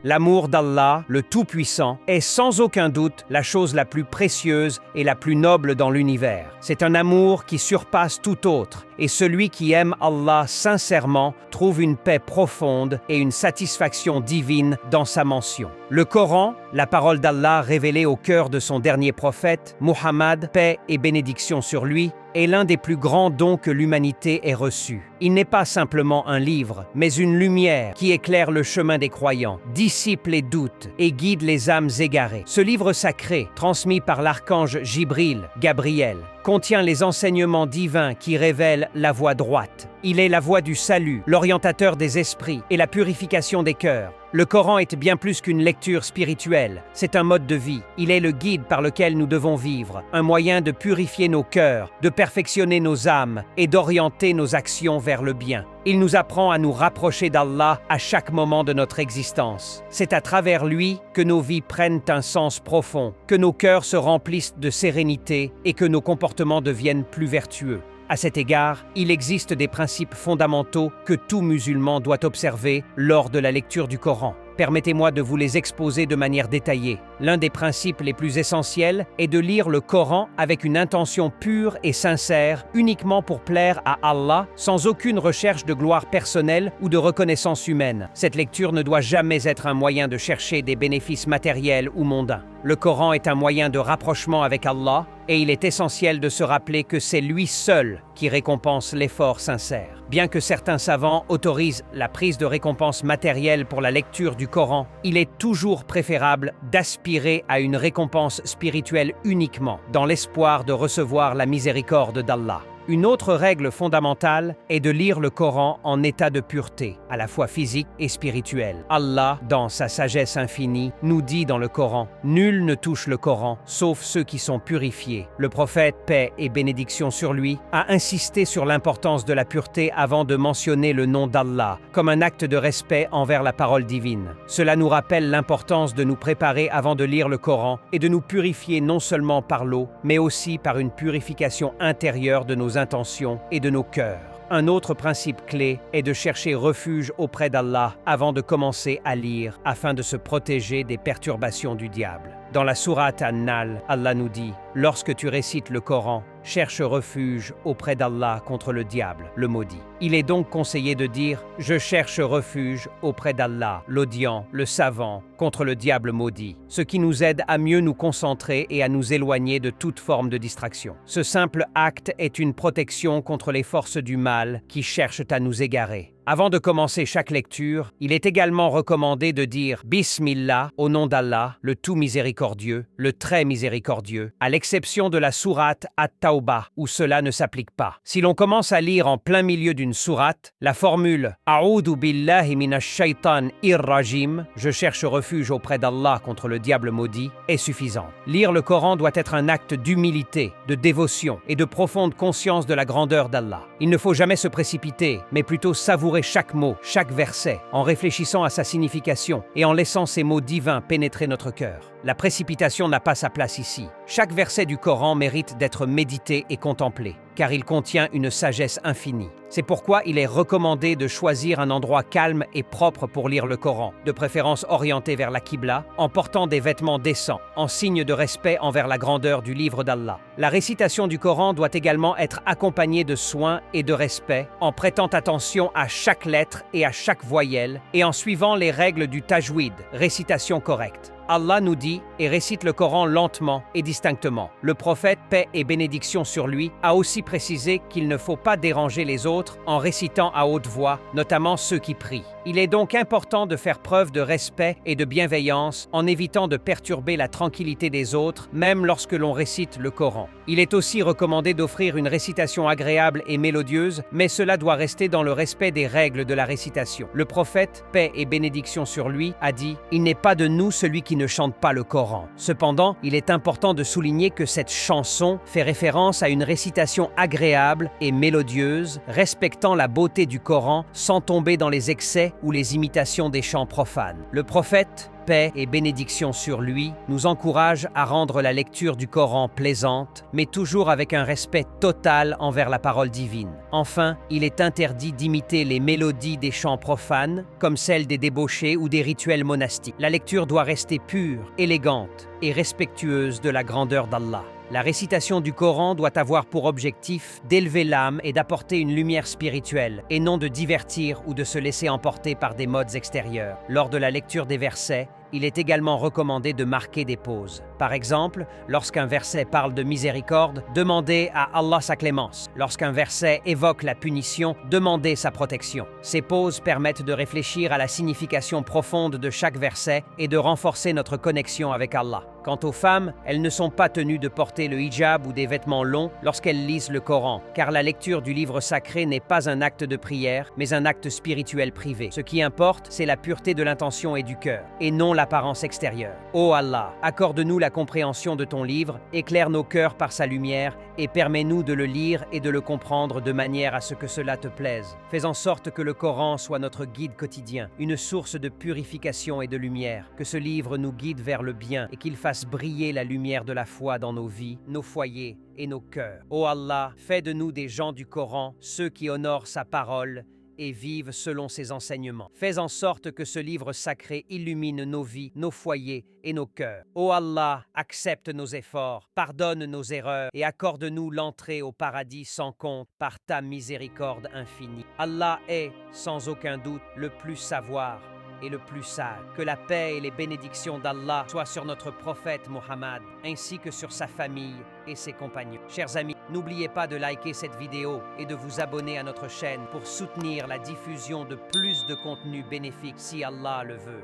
L'amour d'Allah, le Tout-Puissant, est sans aucun doute la chose la plus précieuse et la plus noble dans l'univers. C'est un amour qui surpasse tout autre, et celui qui aime Allah sincèrement trouve une paix profonde et une satisfaction divine dans sa mention. Le Coran, la parole d'Allah révélée au cœur de son dernier prophète, Muhammad, paix et bénédiction sur lui, est l'un des plus grands dons que l'humanité ait reçu. Il n'est pas simplement un livre, mais une lumière qui éclaire le chemin des croyants, dissipe les doutes et guide les âmes égarées. Ce livre sacré, transmis par l'archange Jibril, Gabriel, contient les enseignements divins qui révèlent la voie droite. Il est la voie du salut, l'orientateur des esprits et la purification des cœurs. Le Coran est bien plus qu'une lecture spirituelle, c'est un mode de vie. Il est le guide par lequel nous devons vivre, un moyen de purifier nos cœurs, de perfectionner nos âmes et d'orienter nos actions vers le bien. Il nous apprend à nous rapprocher d'Allah à chaque moment de notre existence. C'est à travers lui que nos vies prennent un sens profond, que nos cœurs se remplissent de sérénité et que nos comportements deviennent plus vertueux. À cet égard, il existe des principes fondamentaux que tout musulman doit observer lors de la lecture du Coran. Permettez-moi de vous les exposer de manière détaillée. L'un des principes les plus essentiels est de lire le Coran avec une intention pure et sincère, uniquement pour plaire à Allah, sans aucune recherche de gloire personnelle ou de reconnaissance humaine. Cette lecture ne doit jamais être un moyen de chercher des bénéfices matériels ou mondains. Le Coran est un moyen de rapprochement avec Allah, et il est essentiel de se rappeler que c'est lui seul qui récompense l'effort sincère. Bien que certains savants autorisent la prise de récompense matérielle pour la lecture du Coran, il est toujours préférable d'aspirer à une récompense spirituelle uniquement, dans l'espoir de recevoir la miséricorde d'Allah. Une autre règle fondamentale est de lire le Coran en état de pureté, à la fois physique et spirituelle. Allah, dans sa sagesse infinie, nous dit dans le Coran « Nul ne touche le Coran, sauf ceux qui sont purifiés ». Le prophète, paix et bénédiction sur lui, a insisté sur l'importance de la pureté avant de mentionner le nom d'Allah, comme un acte de respect envers la parole divine. Cela nous rappelle l'importance de nous préparer avant de lire le Coran et de nous purifier non seulement par l'eau, mais aussi par une purification intérieure de nos intentions et de nos cœurs. Un autre principe clé est de chercher refuge auprès d'Allah avant de commencer à lire, afin de se protéger des perturbations du diable. Dans la sourate An-Nahl, Allah nous dit « Lorsque tu récites le Coran, cherche refuge auprès d'Allah contre le diable, le maudit. » Il est donc conseillé de dire « Je cherche refuge auprès d'Allah, l'audient, le savant, contre le diable maudit », ce qui nous aide à mieux nous concentrer et à nous éloigner de toute forme de distraction. Ce simple acte est une protection contre les forces du mal qui cherchent à nous égarer. Avant de commencer chaque lecture, il est également recommandé de dire « Bismillah » au nom d'Allah, le tout miséricordieux, le très miséricordieux, à l'exception de la sourate At-Tawbah, où cela ne s'applique pas. Si l'on commence à lire en plein milieu d'une sourate, la formule « A'udhu billahi minash shaitan ir-rajim » « Je cherche refuge auprès d'Allah contre le diable maudit » est suffisante. Lire le Coran doit être un acte d'humilité, de dévotion et de profonde conscience de la grandeur d'Allah. Il ne faut jamais se précipiter, mais plutôt savourer chaque mot, chaque verset, en réfléchissant à sa signification et en laissant ces mots divins pénétrer notre cœur. La précipitation n'a pas sa place ici. Chaque verset du Coran mérite d'être médité et contemplé, car il contient une sagesse infinie. C'est pourquoi il est recommandé de choisir un endroit calme et propre pour lire le Coran, de préférence orienté vers la Qibla, en portant des vêtements décents, en signe de respect envers la grandeur du livre d'Allah. La récitation du Coran doit également être accompagnée de soin et de respect, en prêtant attention à chaque lettre et à chaque voyelle, et en suivant les règles du tajwid, récitation correcte. Allah nous dit et récite le Coran lentement et distinctement. Le prophète, paix et bénédiction sur lui, a aussi précisé qu'il ne faut pas déranger les autres en récitant à haute voix, notamment ceux qui prient. Il est donc important de faire preuve de respect et de bienveillance en évitant de perturber la tranquillité des autres, même lorsque l'on récite le Coran. Il est aussi recommandé d'offrir une récitation agréable et mélodieuse, mais cela doit rester dans le respect des règles de la récitation. Le prophète, paix et bénédiction sur lui, a dit « Il n'est pas de nous celui qui ne chante pas le Coran ». Cependant, il est important de souligner que cette chanson fait référence à une récitation agréable et mélodieuse, respectant la beauté du Coran sans tomber dans les excès excès ou les imitations des chants profanes. Le prophète, paix et bénédiction sur lui, nous encourage à rendre la lecture du Coran plaisante, mais toujours avec un respect total envers la parole divine. Enfin, il est interdit d'imiter les mélodies des chants profanes, comme celles des débauchés ou des rituels monastiques. La lecture doit rester pure, élégante et respectueuse de la grandeur d'Allah. La récitation du Coran doit avoir pour objectif d'élever l'âme et d'apporter une lumière spirituelle, et non de divertir ou de se laisser emporter par des modes extérieurs. Lors de la lecture des versets, il est également recommandé de marquer des pauses. Par exemple, lorsqu'un verset parle de miséricorde, demandez à Allah sa clémence. Lorsqu'un verset évoque la punition, demandez sa protection. Ces pauses permettent de réfléchir à la signification profonde de chaque verset et de renforcer notre connexion avec Allah. Quant aux femmes, elles ne sont pas tenues de porter le hijab ou des vêtements longs lorsqu'elles lisent le Coran, car la lecture du livre sacré n'est pas un acte de prière, mais un acte spirituel privé. Ce qui importe, c'est la pureté de l'intention et du cœur, et non l'apparence extérieure. Ô Allah, accorde-nous la compréhension de ton livre, éclaire nos cœurs par sa lumière, et permets-nous de le lire et de le comprendre de manière à ce que cela te plaise. Fais en sorte que le Coran soit notre guide quotidien, une source de purification et de lumière, que ce livre nous guide vers le bien et qu'il fasse briller la lumière de la foi dans nos vies, nos foyers et nos cœurs. Ô Allah, fais de nous des gens du Coran, ceux qui honorent sa parole et vivent selon ses enseignements. Fais en sorte que ce livre sacré illumine nos vies, nos foyers et nos cœurs. Ô Allah, accepte nos efforts, pardonne nos erreurs et accorde-nous l'entrée au paradis sans compte par ta miséricorde infinie. Allah est, sans aucun doute, le plus savoir et le plus sage. Que la paix et les bénédictions d'Allah soient sur notre prophète Muhammad, ainsi que sur sa famille et ses compagnons. Chers amis, n'oubliez pas de liker cette vidéo et de vous abonner à notre chaîne pour soutenir la diffusion de plus de contenus bénéfiques si Allah le veut.